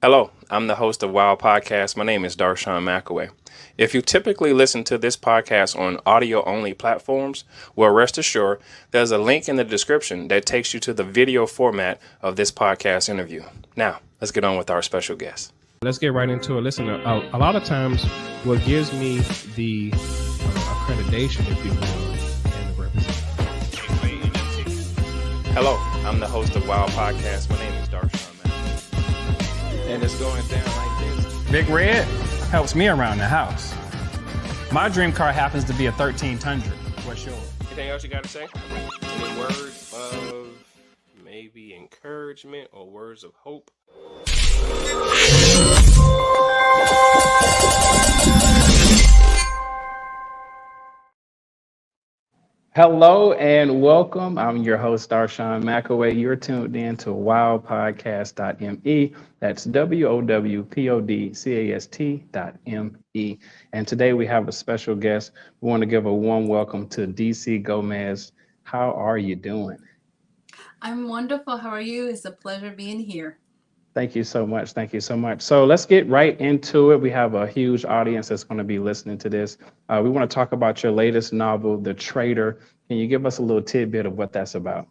Hello, I'm the host of Wild Podcast. My name is Darshawn McAway. If you typically listen to this podcast on audio-only platforms, well, rest assured, there's a link in the description that takes you to the video format of this podcast interview. Now, let's get on with our special guest. Let's get right into it. Listen, a lot of times what gives me the accreditation, if you will, and the representation. Hello, I'm the host of Wild Podcast. My name is Darshawn. And it's going down like this. Big Red helps me around the house. My dream car happens to be a 13 Tundra. What's yours? Anything else you got to say? Any words of maybe encouragement or words of hope? Hello and welcome. I'm your host, Darshawn McAway. You're tuned in to wowpodcast.me. That's WOWPODCAST.me. And today we have a special guest. We want to give a warm welcome to DC Gomez. How are you doing? I'm wonderful. How are you? It's a pleasure being here. Thank you so much. Thank you so much. So let's get right into it. We have a huge audience that's going to be listening to this. We want to talk about your latest novel, The Traitor. Can you give us a little tidbit of what that's about?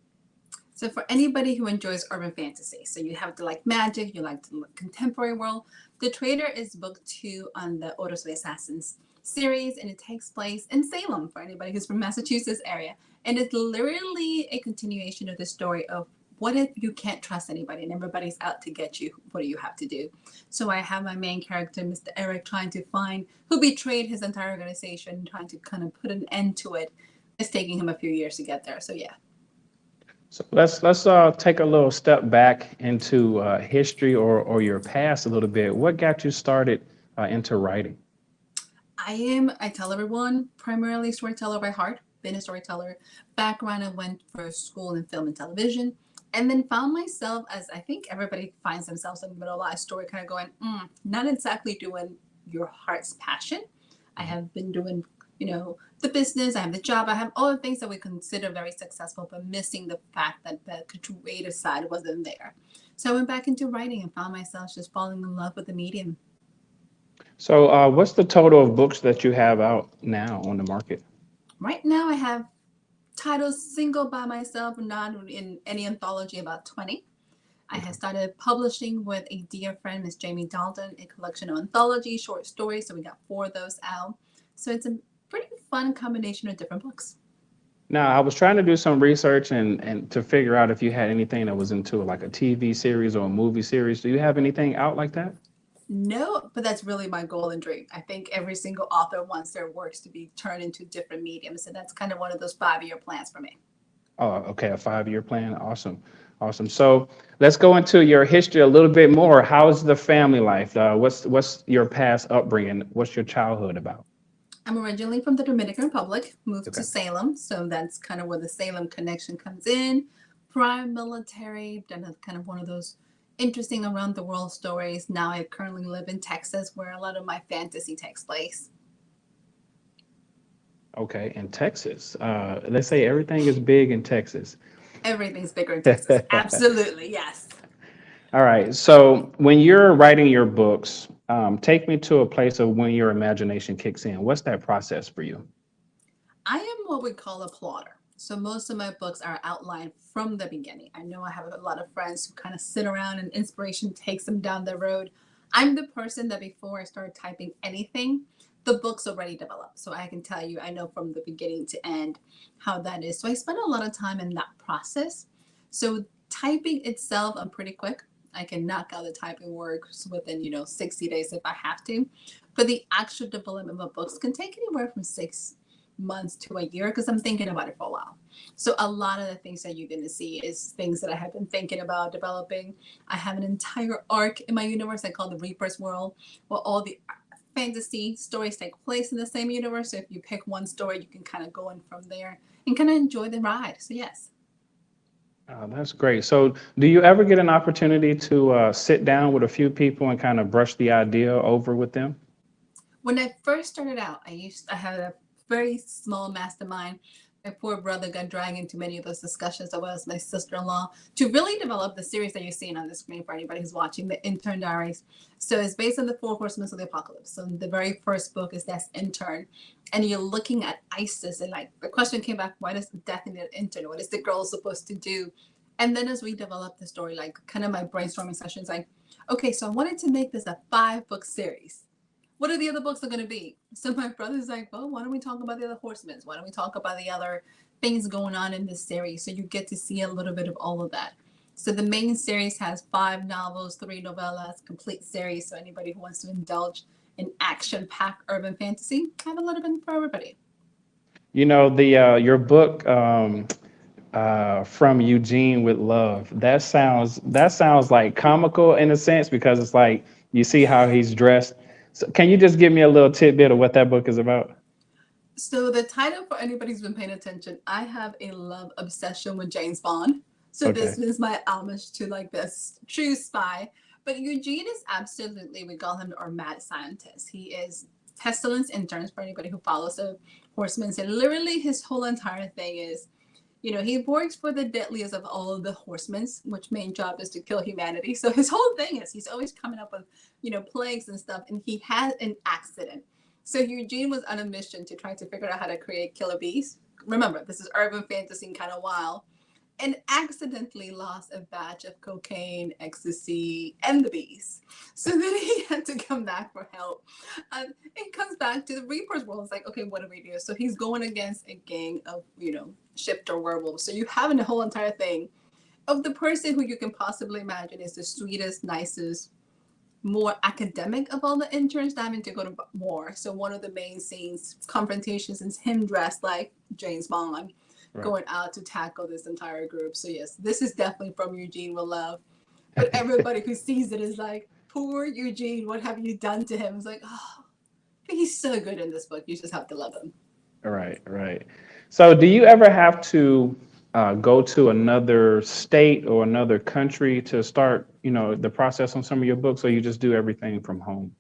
So for anybody who enjoys urban fantasy, so you have to like magic, you like the contemporary world, The Traitor is book 2 on the Orders of Assassins series, and it takes place in Salem for anybody who's from Massachusetts area. And it's literally a continuation of the story of what if you can't trust anybody and everybody's out to get you? What do you have to do? So I have my main character, Mr. Eric, trying to find who betrayed his entire organization, trying to kind of put an end to it. It's taking him a few years to get there. So yeah. So let's take a little step back into history or your past a little bit. What got you started into writing? I tell everyone, primarily a storyteller by heart, been a storyteller. Background, I went for school in film and television. And then found myself, as I think everybody finds themselves in the middle of a story, kind of going, not exactly doing your heart's passion. I have been doing, the business, I have the job, I have all the things that we consider very successful, but missing the fact that the creative side wasn't there. So I went back into writing and found myself just falling in love with the medium. So what's the total of books that you have out now on the market? Right now I have titles single by myself, not in any anthology, about 20. I have started publishing with a dear friend, Miss Jamie Dalton, a collection of anthology short stories. So we got 4 of those out. So it's a pretty fun combination of different books. Now, I was trying to do some research and to figure out if you had anything that was into like a TV series or a movie series. Do you have anything out like that? No, but that's really my goal and dream. I think every single author wants their works to be turned into different mediums. And that's kind of one of those 5-year plans for me. Oh, okay. A 5-year plan. Awesome. Awesome. So let's go into your history a little bit more. How's the family life? What's your past upbringing? What's your childhood about? I'm originally from the Dominican Republic, moved Okay. to Salem. So that's kind of where the Salem connection comes in. Prior military, done a kind of one of those interesting around the world stories. Now I currently live in Texas, where a lot of my fantasy takes place. Okay. In Texas. Let's say everything is big in Texas. Everything's bigger in Texas. Absolutely, yes. All right. So when you're writing your books, take me to a place of when your imagination kicks in. What's that process for you? I am what we call a plotter. So most of my books are outlined from the beginning. I know I have a lot of friends who kind of sit around and inspiration takes them down the road. I'm the person that before I start typing anything, the book's already developed. So I can tell you, I know from the beginning to end how that is. So I spend a lot of time in that process. So typing itself, I'm pretty quick. I can knock out the typing works within, 60 days if I have to. But the actual development of books can take anywhere from 6 months to a year because I'm thinking about it for a while. So a lot of the things that you're going to see is things that I have been thinking about developing. I have an entire arc in my universe I call the Reaper's World, where all the fantasy stories take place in the same universe. So if you pick one story, you can kind of go in from there and kind of enjoy the ride. So yes. That's great. So do you ever get an opportunity to sit down with a few people and kind of brush the idea over with them? When I first started out, I had a very small mastermind, My poor brother got dragged into many of those discussions, as well as my sister-in-law, to really develop the series that you're seeing on the screen for anybody who's watching, the Intern Diaries. So it's based on the four horsemen of the apocalypse. So the very first book is that's Intern, and you're looking at ISIS, and like the question came back, why does death need an intern? What is the girl supposed to do? And then as we develop the story, like kind of my brainstorming sessions, like, okay, so I wanted to make this a 5-book series. What are the other books are going to be? So my brother's like, well, why don't we talk about the other horsemen? Why don't we talk about the other things going on in this series? So you get to see a little bit of all of that. So the main series has 5 novels, 3 novellas, complete series. So anybody who wants to indulge in action-packed urban fantasy, I have a little bit for everybody. You know, the your book, From Eugene with Love. That sounds like comical in a sense, because it's like you see how he's dressed. So can you just give me a little tidbit of what that book is about? So the title, for anybody who's been paying attention, I have a love obsession with James Bond. So Okay. this is my homage to like this true spy. But Eugene is absolutely, we call him our mad scientist. He is pestilence interns for anybody who follows the horsemen. And literally his whole entire thing is, he works for the deadliest of all of the horsemen, which main job is to kill humanity. So his whole thing is he's always coming up with, plagues and stuff. And he had an accident. So Eugene was on a mission to try to figure out how to create killer bees. Remember, this is urban fantasy and kind of wild. And accidentally lost a batch of cocaine, ecstasy, and the bees. So then he had to come back for help. It comes back to the Reaper's world. It's like, okay, what do we do? So he's going against a gang of, shifter werewolves. So you have the whole entire thing of the person who you can possibly imagine is the sweetest, nicest, more academic of all the interns having to go to war. So one of the main scenes, confrontations, is him dressed like James Bond, Right. going out to tackle this entire group. So yes, this is definitely from Eugene with Love. But everybody who sees it is like, poor Eugene, what have you done to him? It's like, oh, he's so good in this book. You just have to love him. Right, right. So, do you ever have to go to another state or another country to start, the process on some of your books, or you just do everything from home?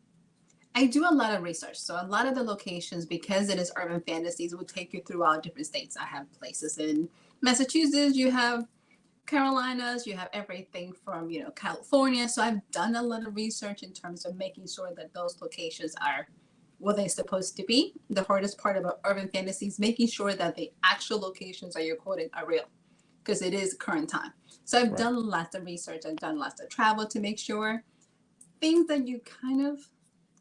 I do a lot of research. So a lot of the locations, because it is urban fantasies, will take you throughout different states. I have places in Massachusetts, you have Carolinas, you have everything from, California. So I've done a lot of research in terms of making sure that those locations are what they're supposed to be. The hardest part about urban fantasies, making sure that the actual locations that you're quoting are real, because it is current time. So I've Right. done lots of research. I've done lots of travel to make sure things that you kind of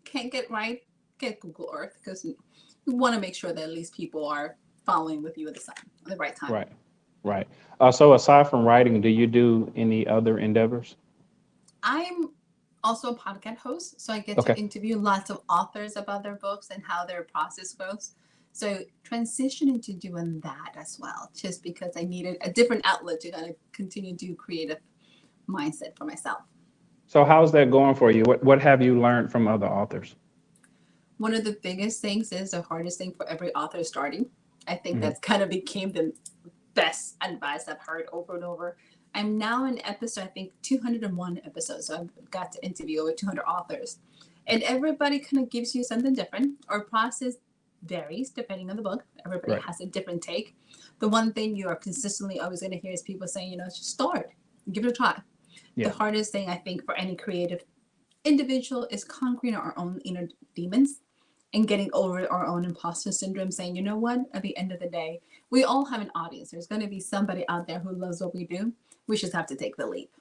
can't get right, get Google Earth, because you want to make sure that at least people are following with you at the right time. Right, right. So, aside from writing, do you do any other endeavors? I'm also a podcast host, so I get to Okay. interview lots of authors about their books and how their process goes. So transitioning to doing that as well, just because I needed a different outlet to kind of continue to create a mindset for myself. So, how's that going for you? What have you learned from other authors? One of the biggest things is the hardest thing for every author starting. I think Hmm. that's kind of became the best advice I've heard over and over. I'm now in episode, I think 201 episodes. So I've got to interview over 200 authors. And everybody kind of gives you something different. Our process varies depending on the book. Everybody Right. has a different take. The one thing you are consistently always going to hear is people saying, just start, give it a try. The Yeah. hardest thing I think for any creative individual is conquering our own inner demons and getting over our own imposter syndrome, saying, you know what, at the end of the day, we all have an audience. There's going to be somebody out there who loves what we do. We just have to take the leap.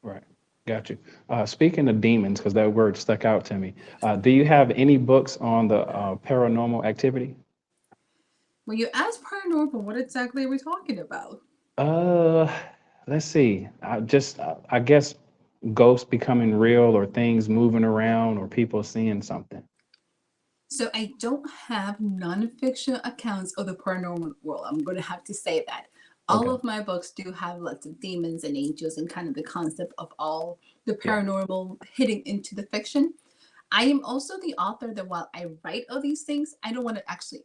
Right. Got you. Speaking of demons, because that word stuck out to me, do you have any books on the paranormal activity? When you ask paranormal, what exactly are we talking about? Uh, let's see. I guess ghosts becoming real, or things moving around, or people seeing something. So I don't have nonfiction accounts of the paranormal world. I'm going to have to say that. All Okay. of my books do have lots of demons and angels and kind of the concept of all the Yeah. paranormal hitting into the fiction. I am also the author that while I write all these things, I don't want to actually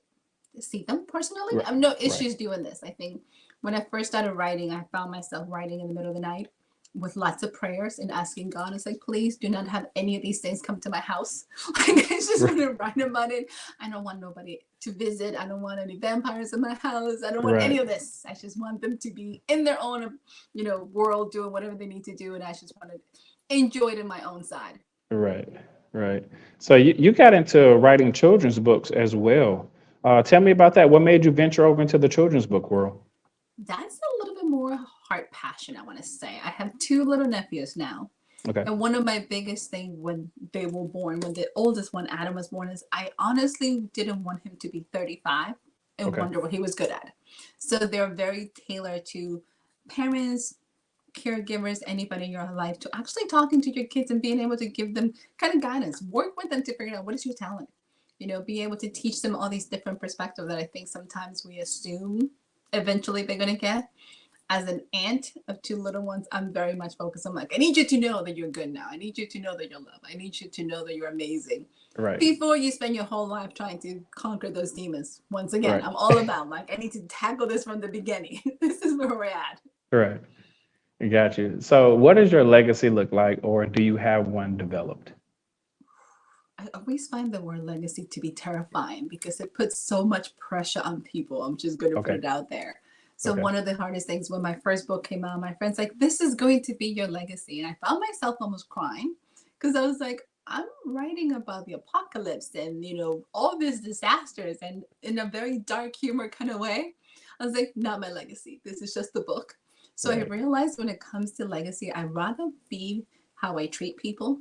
see them personally. I Right. have no Right. issues doing this. I think when I first started writing, I found myself writing in the middle of the night. with lots of prayers and asking God. It's like, please do not have any of these things come to my house. Like, I just want to write about it. I don't want nobody to visit. I don't want any vampires in my house. I don't want any Right. of this. I just want them to be in their own, world doing whatever they need to do. And I just want to enjoy it in my own side. Right. Right. So you got into writing children's books as well. Tell me about that. What made you venture over into the children's book world? That's a little bit more heart passion, I want to say. I have two little nephews now. Okay. And one of my biggest thing when they were born, when the oldest one, Adam, was born, is I honestly didn't want him to be 35 and Okay. wonder what he was good at. So they're very tailored to parents, caregivers, anybody in your life, to actually talking to your kids and being able to give them kind of guidance. Work with them to figure out what is your talent. Be able to teach them all these different perspectives that I think sometimes we assume eventually they're going to get. As an aunt of two little ones, I'm very much focused on, like, I need you to know that you're good now. I need you to know that you're loved. I need you to know that you're amazing Right. before you spend your whole life trying to conquer those demons. Once again, Right. I'm all about, like, I need to tackle this from the beginning. This is where we're at. Right. Got you. So what does your legacy look like, or do you have one developed? I always find the word legacy to be terrifying because it puts so much pressure on people. I'm just going to put Okay. it out there. So Okay. one of the hardest things when my first book came out, my friend's like, this is going to be your legacy. And I found myself almost crying because I was like, I'm writing about the apocalypse and, all these disasters, and in a very dark humor kind of way. I was like, not my legacy. This is just the book. So I Right. realized when it comes to legacy, I'd rather be how I treat people,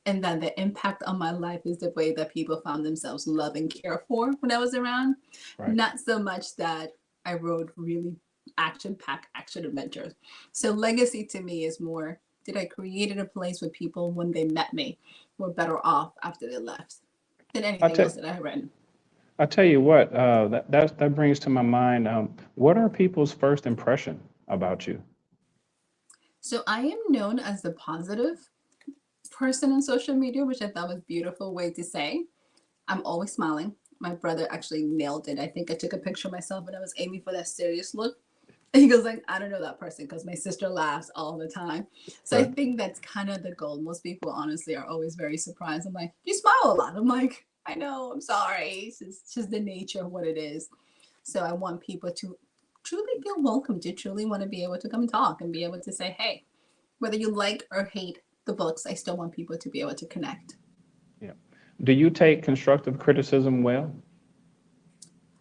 and then the impact on my life is the way that people found themselves loved and cared for when I was around. Right. Not so much that I wrote really action-packed action adventures. So legacy to me is more, did I create a place where people, when they met me, were better off after they left than I anything tell else that I had written. I tell you what. That brings to my mind. What are people's first impression about you? So I am known as the positive person on social media, which I thought was a beautiful way to say. I'm always smiling. My brother actually nailed it. I think I took a picture of myself and I was aiming for that serious look. And he goes like, I don't know that person because my sister laughs all the time. So I Right. think that's kind of the goal. Most people honestly are always very surprised. I'm like, you smile a lot. I'm like, I know, I'm sorry. It's just the nature of what it is. So I want people to truly feel welcome, to truly want to be able to come talk and be able to say, hey, whether you like or hate the books, I still want people to be able to connect. Yeah. Do you take constructive criticism well?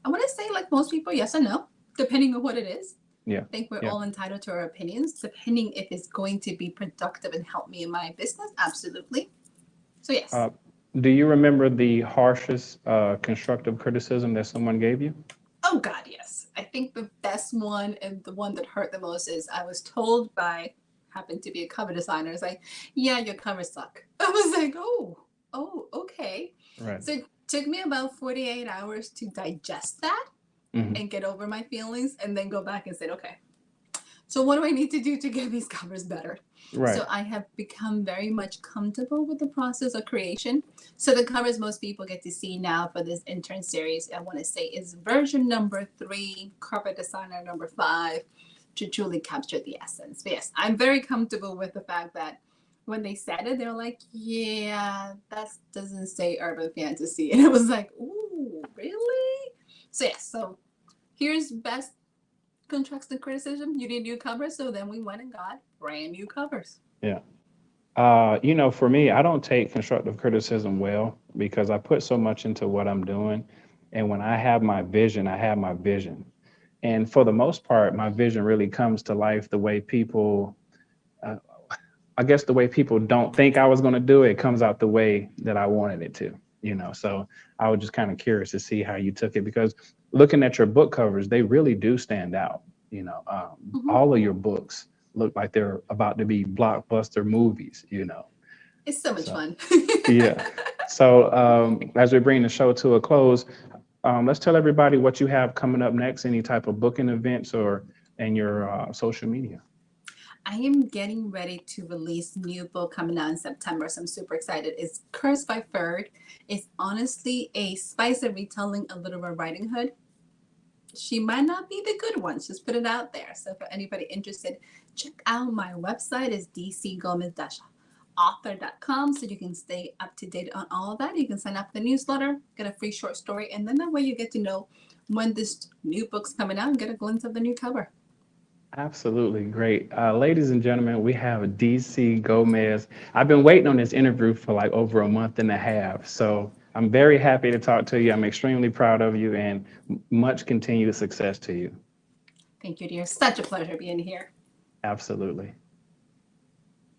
I want to say, like most people, yes and no, depending on what it is. Yeah. I think we're Yeah. all entitled to our opinions, depending if it's going to be productive and help me in my business. Absolutely. So, yes. Uh, do you remember the harshest constructive criticism that someone gave you? Oh, God, yes. I think the best one and the one that hurt the most is I was told by, happened to be a cover designer, it's like, yeah, your covers suck. I was like, okay. Right. So it took me about 48 hours to digest that Hmm. and get over my feelings and then go back and say, okay, so what do I need to do to get these covers better? Right. So I have become very much comfortable with the process of creation. So the covers most people get to see now for this intern series, I want to say, is version number 3, cover designer number 5, to truly capture the essence. But yes, I'm very comfortable with the fact that when they said it, they're like, yeah, that doesn't say urban fantasy. And it was like, ooh, really? So yes, so here's best constructive criticism. You need new covers, so then we went and got brand new covers. Yeah. For me, I don't take constructive criticism well because I put so much into what I'm doing. And when I have my vision, I have my vision. And for the most part, my vision really comes to life the way people, uh, I guess the way people don't think I was going to do it, it comes out the way that I wanted it to. So I was just kind of curious to see how you took it because looking at your book covers, they really do stand out. Mhm. All of your books look like they're about to be blockbuster movies. It's so much So, fun. yeah. So, as we bring the show to a close, let's tell everybody what you have coming up next, any type of booking events or and your social media. I am getting ready to release new book coming out in September, so I'm super excited. It's Cursed by Ferd. It's honestly a spice of retelling a Little Red Riding Hood. she might not be the good ones. Just put it out there. So for anybody interested, check out my website is dcgomez-author.com so you can stay up to date on all of that. You can sign up for the newsletter, get a free short story, and then that way you get to know when this new book's coming out and get a glimpse of the new cover. Absolutely great. Ladies and gentlemen, we have DC Gomez. I've been waiting on this interview for like over a month and a half. So I'm very happy to talk to you. I'm extremely proud of you and much continued success to you. Thank you, dear. Such a pleasure being here. Absolutely.